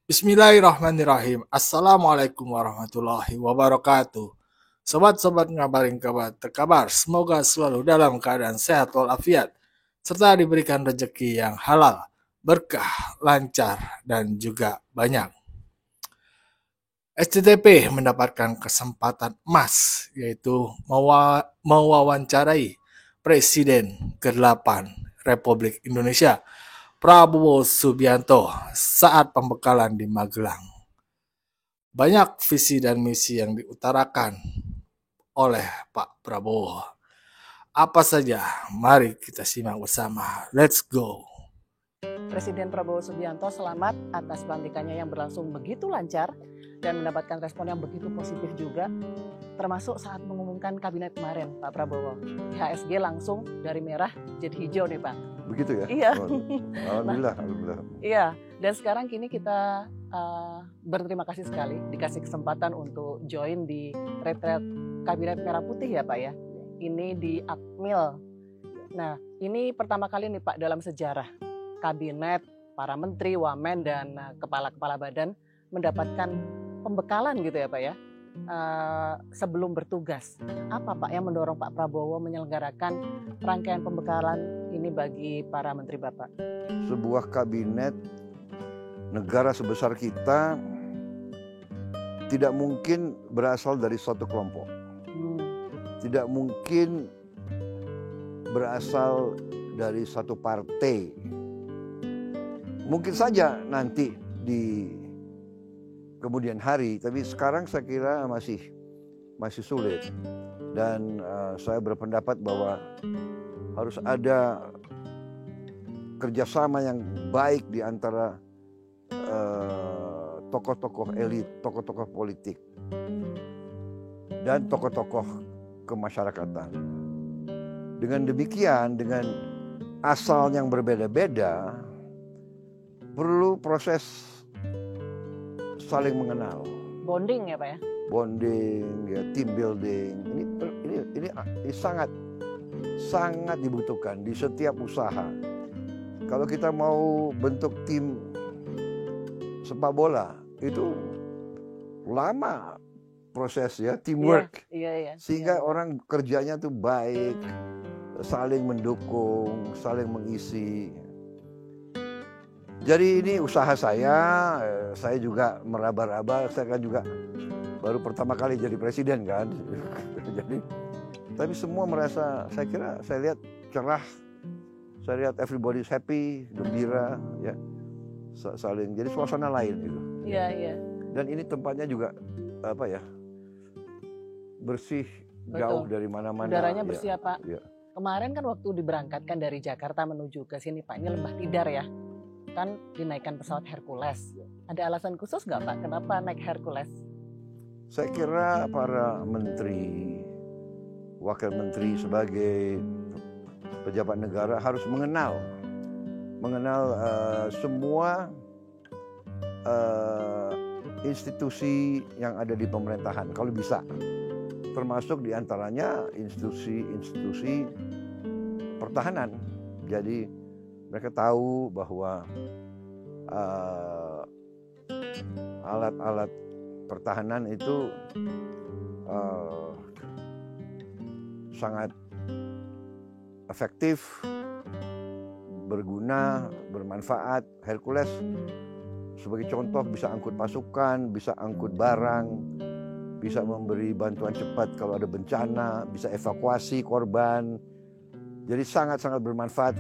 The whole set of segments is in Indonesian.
Bismillahirrahmanirrahim. Assalamualaikum warahmatullahi wabarakatuh. Sobat-sobat ngabarin kabar terkabar, semoga selalu dalam keadaan sehat walafiat, serta diberikan rezeki yang halal, berkah, lancar, dan juga banyak. SCTP mendapatkan kesempatan emas, yaitu mewawancarai Presiden ke-8 Republik Indonesia, Prabowo Subianto, saat pembekalan di Magelang. Banyak visi dan misi yang diutarakan oleh Pak Prabowo. Apa saja? Mari kita simak bersama. Let's go. Presiden Prabowo Subianto selamat atas pelantikannya yang berlangsung begitu lancar dan mendapatkan respon yang begitu positif juga, termasuk saat mengumumkan kabinet kemarin, Pak Prabowo. IHSG langsung dari merah jadi hijau nih, Pak. Begitu ya? Iya. Alhamdulillah, alhamdulillah. Iya, dan sekarang kini kita berterima kasih sekali dikasih kesempatan untuk join di retret kabinet merah putih ya, Pak ya. Ini di Akmil. Nah, ini pertama kali nih Pak dalam sejarah kabinet, para menteri, wamen, dan kepala-kepala badan mendapatkan pembekalan gitu ya Pak ya, sebelum bertugas. Apa Pak yang mendorong Pak Prabowo menyelenggarakan rangkaian pembekalan ini bagi para menteri Bapak? Sebuah kabinet negara sebesar kita tidak mungkin berasal dari suatu kelompok. Tidak mungkin berasal dari satu partai. Mungkin saja nanti di kemudian hari, tapi sekarang saya kira masih sulit. Dan saya berpendapat bahwa harus ada kerjasama yang baik di antara tokoh-tokoh elit, tokoh-tokoh politik, dan tokoh-tokoh kemasyarakatan. Dengan demikian, dengan asal yang berbeda-beda, perlu proses saling mengenal. Bonding ya Pak ya? Bonding, ya, team building. Ini sangat dibutuhkan di setiap usaha. Kalau kita mau bentuk tim sepak bola, itu lama proses ya, teamwork. Iya. Sehingga orang kerjanya tuh baik, saling mendukung, saling mengisi. Jadi ini usaha saya juga meraba-raba, saya kan juga baru pertama kali jadi presiden kan. Jadi, tapi semua merasa, saya lihat cerah, saya lihat everybody's happy, gembira, ya, saling, jadi suasana lain gitu. Iya. Dan ini tempatnya juga bersih, jauh dari mana-mana. Udaranya bersih ya Pak. Ya. Kemarin kan waktu diberangkatkan dari Jakarta menuju ke sini Pak, ini Lembah Tidar ya, kan dinaikkan pesawat Hercules. Ada alasan khusus nggak Pak kenapa naik Hercules? Saya kira para menteri, wakil menteri sebagai pejabat negara harus mengenal semua institusi yang ada di pemerintahan kalau bisa, termasuk diantaranya institusi pertahanan. Jadi mereka tahu bahwa alat-alat pertahanan itu sangat efektif, berguna, bermanfaat. Hercules sebagai contoh bisa angkut pasukan, bisa angkut barang, bisa memberi bantuan cepat kalau ada bencana, bisa evakuasi korban. Jadi sangat-sangat bermanfaat.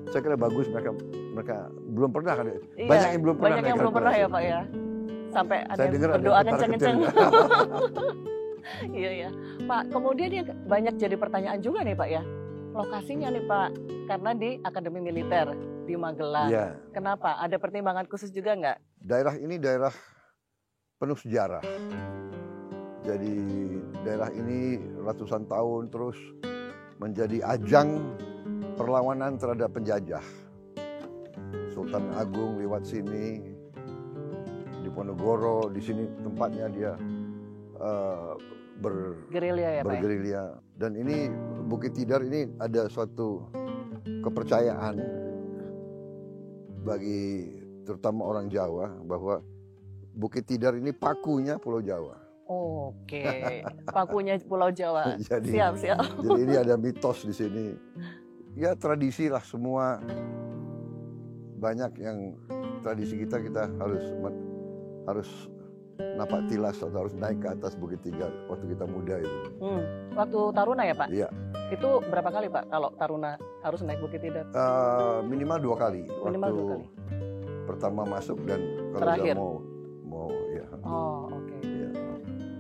Saya kira bagus, mereka belum pernah kan? Iya, banyak yang belum pernah. Banyak yang belum pernah ya Pak ya. Sampai ada saya yang berdoa kenceng-kenceng. Iya. Pak, kemudian yang banyak jadi pertanyaan juga nih Pak ya. Lokasinya nih Pak, karena di Akademi Militer di Magelang. Ya. Kenapa? Ada pertimbangan khusus juga nggak? Daerah ini daerah penuh sejarah. Jadi daerah ini ratusan tahun terus menjadi ajang perlawanan terhadap penjajah. Sultan Agung lewat sini, di Ponorogo, di sini tempatnya dia bergerilya ya Pak. Bergerilya. Dan ini Bukit Tidar ini ada suatu kepercayaan bagi terutama orang Jawa, bahwa Bukit Tidar ini pakunya Pulau Jawa. Oke, pakunya Pulau Jawa. Jadi Siap. jadi ini ada mitos di sini. Ya tradisi lah, semua banyak yang tradisi kita harus napak tilas atau harus naik ke atas Bukit Tidar waktu kita muda itu. Waktu taruna ya Pak? Iya. Itu berapa kali Pak kalau taruna harus naik Bukit Tidar? Minimal 2 kali. Minimal waktu 2 kali. Pertama masuk dan kalau Terakhir. udah mau ya. Oh, oke. Ya.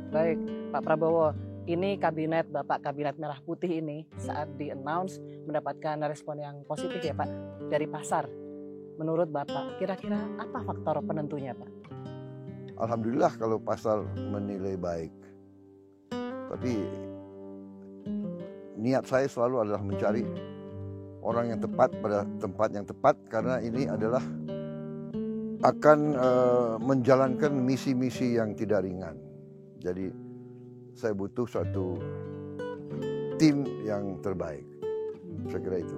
Baik, Pak Prabowo. Ini kabinet Bapak Kabinet Merah Putih ini saat di-announce mendapatkan respon yang positif ya Pak dari pasar. Menurut Bapak, kira-kira apa faktor penentunya Pak? Alhamdulillah kalau pasar menilai baik. Tapi niat saya selalu adalah mencari orang yang tepat pada tempat yang tepat, karena ini adalah akan menjalankan misi-misi yang tidak ringan. Jadi saya butuh suatu tim yang terbaik. Saya kira itu.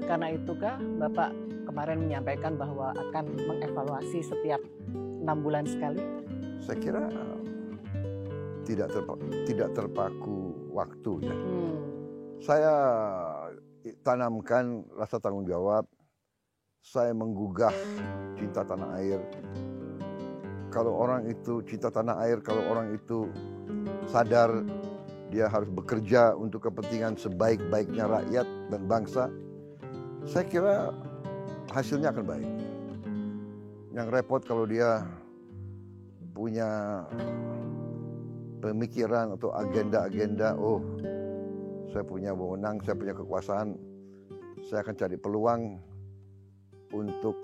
Karena itukah Bapak kemarin menyampaikan bahwa akan mengevaluasi setiap 6 bulan sekali? Saya kira tidak terpaku waktu ya. Saya tanamkan rasa tanggung jawab. Saya menggugah cinta tanah air. Kalau orang itu cinta tanah air, kalau orang itu sadar dia harus bekerja untuk kepentingan sebaik-baiknya rakyat dan bangsa, saya kira hasilnya akan baik. Yang repot kalau dia punya pemikiran atau agenda-agenda, oh saya punya wewenang, saya punya kekuasaan, saya akan cari peluang untuk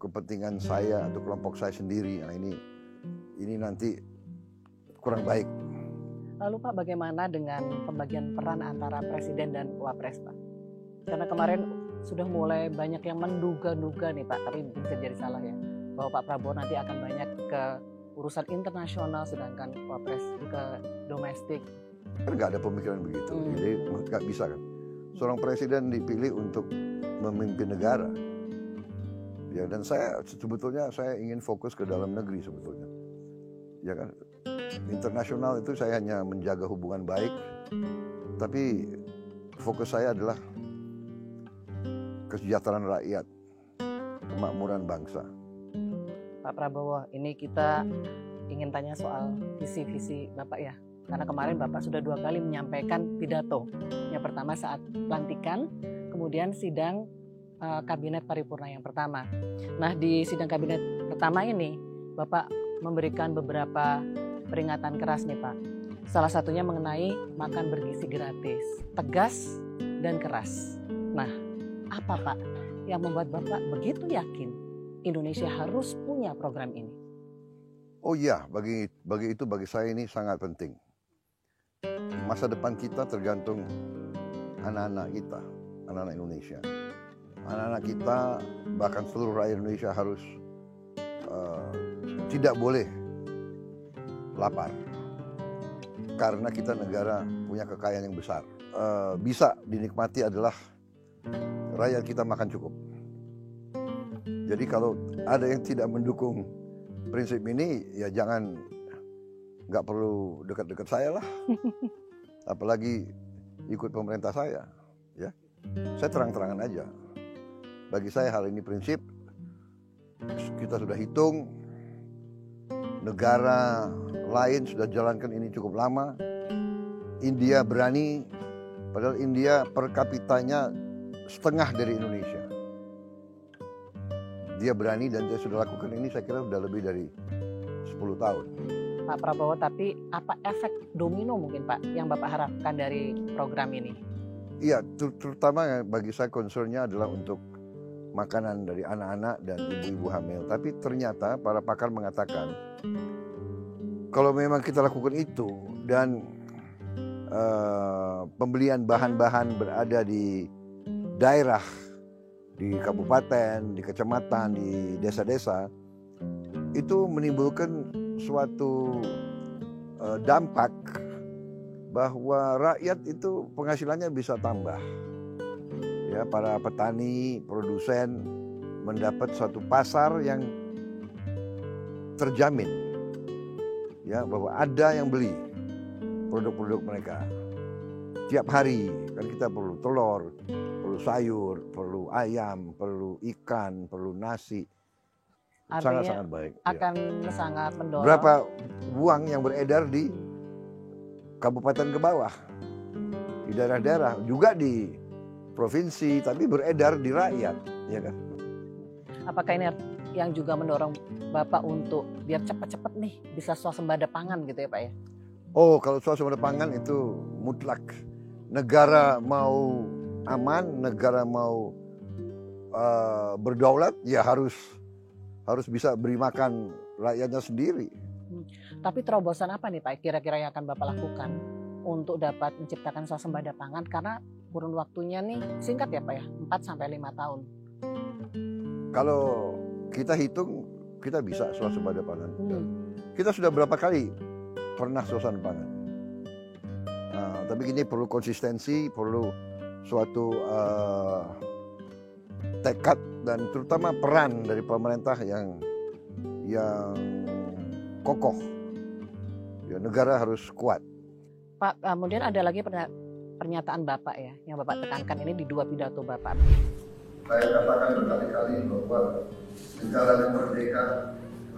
kepentingan saya atau kelompok saya sendiri. Nah, ini nanti kurang baik. Lalu Pak, bagaimana dengan pembagian peran antara Presiden dan Wapres Pak? Karena kemarin sudah mulai banyak yang menduga-duga nih Pak, tapi bisa jadi salah ya, bahwa Pak Prabowo nanti akan banyak ke urusan internasional sedangkan Wapres ke domestik. Kan nggak ada pemikiran begitu, jadi nggak bisa kan. Seorang presiden dipilih untuk memimpin negara. Ya, dan sebetulnya saya ingin fokus ke dalam negeri sebetulnya. Ya kan, internasional itu saya hanya menjaga hubungan baik, tapi fokus saya adalah kesejahteraan rakyat, kemakmuran bangsa. Pak Prabowo, ini kita ingin tanya soal visi-visi Bapak ya. Karena kemarin Bapak sudah 2 kali menyampaikan pidato. Yang pertama saat pelantikan, kemudian sidang kabinet paripurna yang pertama. Nah, di sidang kabinet pertama ini Bapak memberikan beberapa peringatan keras nih Pak. Salah satunya mengenai makan bergizi gratis, tegas dan keras. Nah, apa Pak yang membuat Bapak begitu yakin Indonesia harus punya program ini? Oh iya, bagi saya ini sangat penting. Masa depan kita tergantung anak-anak kita, anak-anak Indonesia. Anak-anak kita, bahkan seluruh rakyat Indonesia harus tidak boleh lapar. Karena kita negara punya kekayaan yang besar. Bisa dinikmati adalah rakyat kita makan cukup. Jadi kalau ada yang tidak mendukung prinsip ini, ya nggak perlu dekat-dekat saya lah. Apalagi ikut pemerintah saya. Ya, saya terang-terangan aja. Bagi saya hal ini prinsip. Kita sudah hitung, negara lain sudah jalankan ini cukup lama. India berani, padahal India per kapitanya setengah dari Indonesia. Dia berani dan dia sudah lakukan ini, saya kira sudah lebih dari 10 tahun. Pak Prabowo, tapi apa efek domino mungkin Pak yang Bapak harapkan dari program ini? Iya, terutama bagi saya concernnya adalah untuk makanan dari anak-anak dan ibu-ibu hamil. Tapi ternyata para pakar mengatakan kalau memang kita lakukan itu dan pembelian bahan-bahan berada di daerah, di kabupaten, di kecamatan, di desa-desa, itu menimbulkan suatu dampak bahwa rakyat itu penghasilannya bisa tambah. ya para petani, produsen mendapat satu pasar yang terjamin, ya bahwa ada yang beli produk-produk mereka. Tiap hari kan kita perlu telur, perlu sayur, perlu ayam, perlu ikan, perlu nasi. Sangat-sangat baik. Akan sangat mendorong. Berapa uang yang beredar di kabupaten ke bawah, di daerah-daerah, juga di provinsi, tapi beredar di rakyat, ya kan? Apakah ini yang juga mendorong Bapak untuk biar cepat-cepat nih bisa swasembada pangan gitu ya Pak ya? Oh, kalau swasembada pangan itu mutlak. Negara mau aman, negara mau berdaulat, ya harus bisa beri makan rakyatnya sendiri. Tapi terobosan apa nih Pak kira-kira yang akan Bapak lakukan untuk dapat menciptakan swasembada pangan, karena kurun waktunya nih singkat ya Pak ya, 4-5 tahun. Kalau kita hitung, kita bisa swasembada pangan. Kita sudah berapa kali pernah swasembada pangan. Tapi ini perlu konsistensi, perlu suatu tekad dan terutama peran dari pemerintah yang kokoh. Ya, negara harus kuat. Pak, kemudian ada lagi pernyataan Bapak ya, yang Bapak tekankan ini di 2 pidato Bapak. Saya katakan berkali-kali bahwa negara yang merdeka,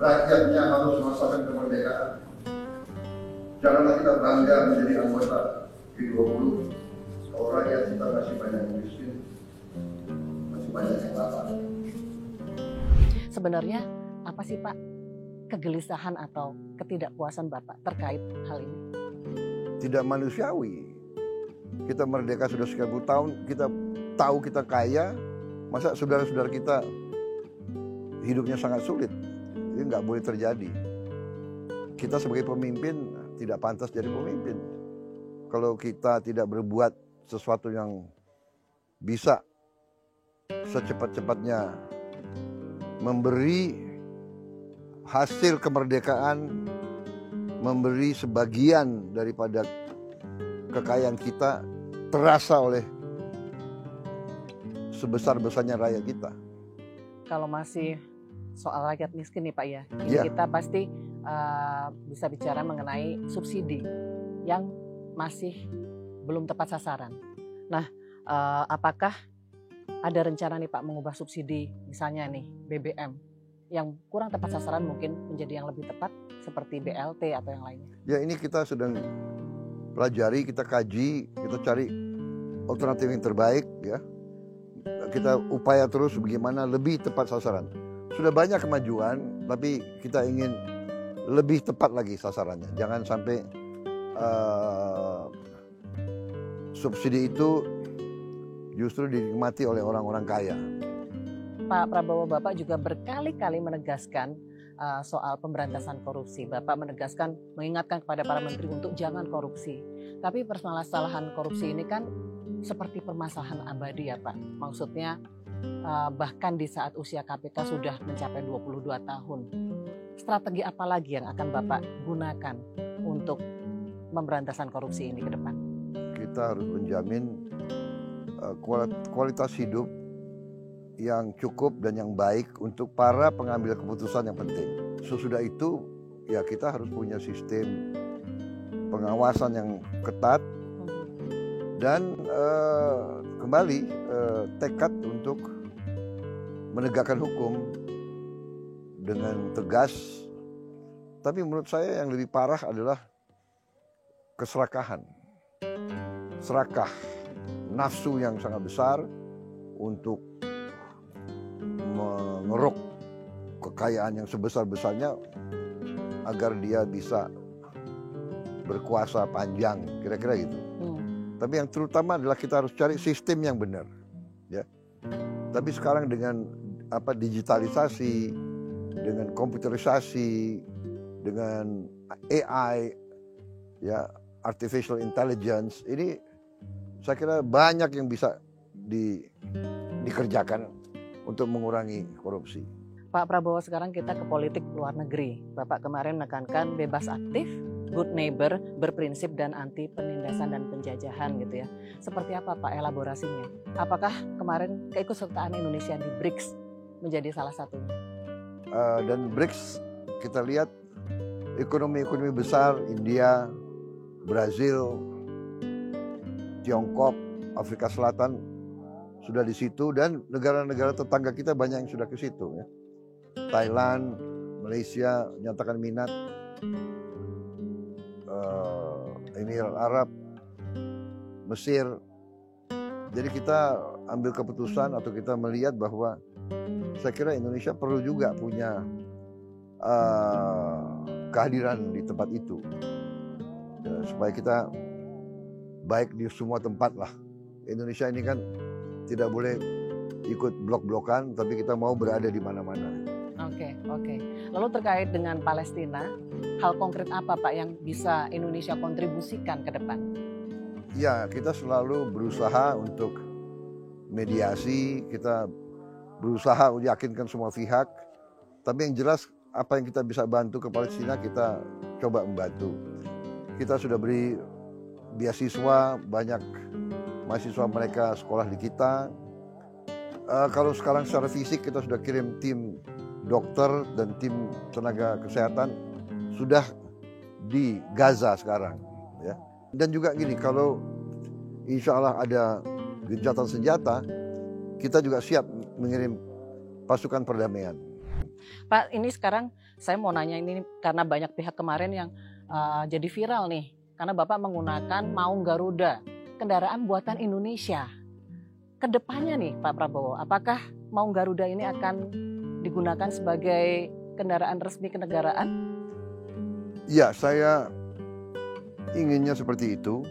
rakyatnya harus merasakan kemerdekaan. Janganlah kita bangga menjadi anggota G20 kalau rakyat kita masih banyak yang miskin, masih banyak yang lapar. Sebenarnya apa sih Pak kegelisahan atau ketidakpuasan Bapak terkait hal ini? Tidak manusiawi. Kita merdeka sudah sekian puluh tahun, kita tahu kita kaya, masa saudara-saudara kita hidupnya sangat sulit? Ini nggak boleh terjadi. Kita sebagai pemimpin tidak pantas jadi pemimpin. Kalau kita tidak berbuat sesuatu yang bisa secepat-cepatnya memberi hasil kemerdekaan, memberi sebagian daripada kekayaan kita terasa oleh sebesar-besarnya rakyat kita. Kalau masih soal rakyat miskin nih Pak ya, ini kita pasti bisa bicara mengenai subsidi yang masih belum tepat sasaran. Nah, apakah ada rencana nih Pak mengubah subsidi misalnya nih BBM yang kurang tepat sasaran mungkin menjadi yang lebih tepat seperti BLT atau yang lainnya? Ya, ini kita sedang pelajari, kita kaji, kita cari alternatif yang terbaik ya. Kita upaya terus bagaimana lebih tepat sasaran. Sudah banyak kemajuan, tapi kita ingin lebih tepat lagi sasarannya. Jangan sampai subsidi itu justru dinikmati oleh orang-orang kaya. Pak Prabowo, Bapak juga berkali-kali menegaskan soal pemberantasan korupsi. Bapak menegaskan, mengingatkan kepada para menteri untuk jangan korupsi. Tapi permasalahan korupsi ini kan seperti permasalahan abadi ya Pak. Maksudnya bahkan di saat usia KPK sudah mencapai 22 tahun. Strategi apa lagi yang akan Bapak gunakan untuk pemberantasan korupsi ini ke depan? Kita harus menjamin kualitas hidup yang cukup dan yang baik untuk para pengambil keputusan yang penting. Sesudah itu ya kita harus punya sistem pengawasan yang ketat dan kembali tekad untuk menegakkan hukum dengan tegas. Tapi menurut saya yang lebih parah adalah keserakahan. Serakah, nafsu yang sangat besar untuk mengeruk kekayaan yang sebesar-besarnya agar dia bisa berkuasa panjang, kira-kira gitu. Tapi yang terutama adalah kita harus cari sistem yang benar, ya. Tapi sekarang dengan digitalisasi, dengan komputerisasi, dengan AI, ya, artificial intelligence, ini saya kira banyak yang bisa dikerjakan untuk mengurangi korupsi. Pak Prabowo, sekarang kita ke politik luar negeri. Bapak kemarin menekankan bebas aktif good neighbor, berprinsip dan anti penindasan dan penjajahan gitu ya. Seperti apa Pak elaborasinya? Apakah kemarin keikutsertaan Indonesia di BRICS menjadi salah satunya? Dan BRICS kita lihat ekonomi-ekonomi besar, India, Brazil, Tiongkok, Afrika Selatan sudah di situ, dan negara-negara tetangga kita banyak yang sudah ke situ ya. Thailand, Malaysia nyatakan minat, Emirat Arab, Mesir. Jadi kita ambil keputusan atau kita melihat bahwa saya kira Indonesia perlu juga punya kehadiran di tempat itu ya, supaya kita baik di semua tempat lah. Indonesia ini kan tidak boleh ikut blok-blokan, tapi kita mau berada di mana-mana. Oke. Lalu terkait dengan Palestina, hal konkret apa Pak yang bisa Indonesia kontribusikan ke depan? Ya, kita selalu berusaha untuk mediasi, kita berusaha untuk yakinkan semua pihak. Tapi yang jelas apa yang kita bisa bantu ke Palestina kita coba membantu. Kita sudah beri beasiswa, banyak mahasiswa mereka sekolah di kita. Kalau sekarang secara fisik kita sudah kirim tim dokter dan tim tenaga kesehatan sudah di Gaza sekarang ya. Dan juga gini, kalau insya Allah ada gencatan senjata, kita juga siap mengirim pasukan perdamaian. Pak, ini sekarang saya mau nanya ini karena banyak pihak kemarin yang jadi viral nih, karena Bapak menggunakan Maung Garuda, kendaraan buatan Indonesia. Kedepannya nih Pak Prabowo, apakah Maung Garuda ini akan digunakan sebagai kendaraan resmi kenegaraan? Ya, saya inginnya seperti itu.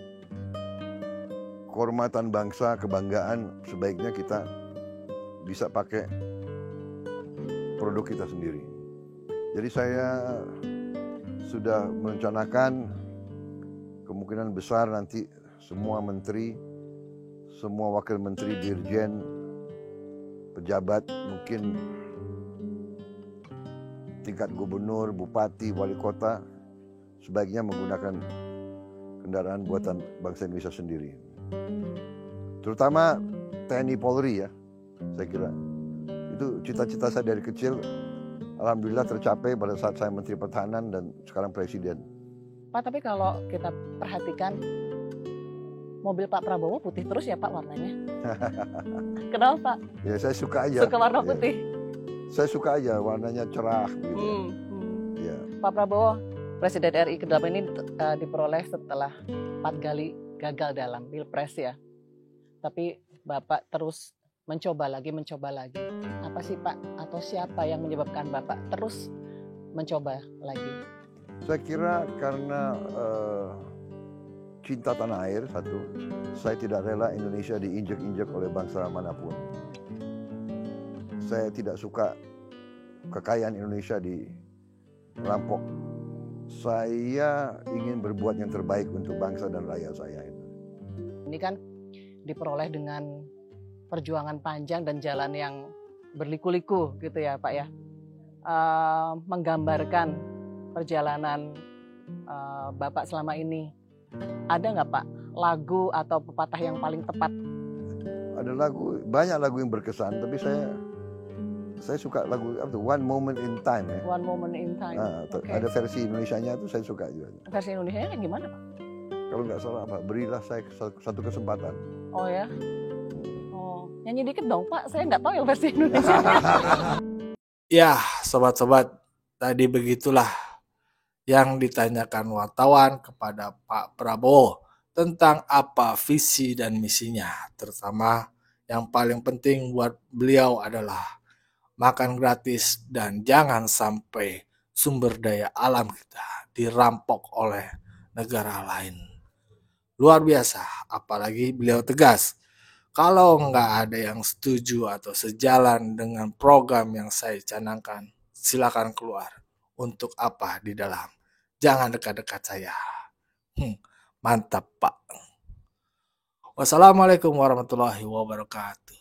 Kehormatan bangsa, kebanggaan, sebaiknya kita bisa pakai produk kita sendiri. Jadi saya sudah merencanakan kemungkinan besar nanti semua menteri, semua wakil menteri, dirjen, pejabat, mungkin tingkat gubernur, bupati, wali kota, sebaiknya menggunakan kendaraan buatan bangsa Indonesia sendiri. Terutama TNI Polri ya, saya kira. Itu cita-cita saya dari kecil, alhamdulillah tercapai pada saat saya Menteri Pertahanan dan sekarang Presiden. Pak, tapi kalau kita perhatikan mobil Pak Prabowo putih terus ya Pak warnanya. Kenapa Pak? Ya saya suka aja. Suka warna putih? Ya. Saya suka aja warnanya cerah gitu. Ya. Pak Prabowo, Presiden RI ke-8 ini diperoleh setelah 4 kali gagal dalam Pilpres ya. Tapi Bapak terus mencoba lagi. Apa sih Pak? Atau siapa yang menyebabkan Bapak terus mencoba lagi? Saya kira karena cinta tanah air satu. Saya tidak rela Indonesia diinjak-injak oleh bangsa manapun. Saya tidak suka kekayaan Indonesia dirampok. Saya ingin berbuat yang terbaik untuk bangsa dan rakyat saya. Ini kan diperoleh dengan perjuangan panjang dan jalan yang berliku-liku gitu ya Pak ya. Menggambarkan perjalanan Bapak selama ini. Ada nggak Pak lagu atau pepatah yang paling tepat? Ada banyak lagu yang berkesan, tapi saya suka lagu One Moment in Time ya. One Moment in Time. Okay. Ada versi Indonesianya itu saya suka juga. Versi Indonesianya yang gimana Pak? Kalau nggak salah apa, berilah saya satu kesempatan. Oh ya? Oh, nyanyi dikit dong Pak, saya nggak tahu yang versi Indonesia. Ya, sobat-sobat, tadi begitulah yang ditanyakan wartawan kepada Pak Prabowo tentang apa visi dan misinya, terutama yang paling penting buat beliau adalah makan gratis dan jangan sampai sumber daya alam kita dirampok oleh negara lain. Luar biasa, apalagi beliau tegas. Kalau nggak ada yang setuju atau sejalan dengan program yang saya canangkan, silakan keluar. Untuk apa di dalam? Jangan dekat-dekat saya. Mantap Pak. Wassalamualaikum warahmatullahi wabarakatuh.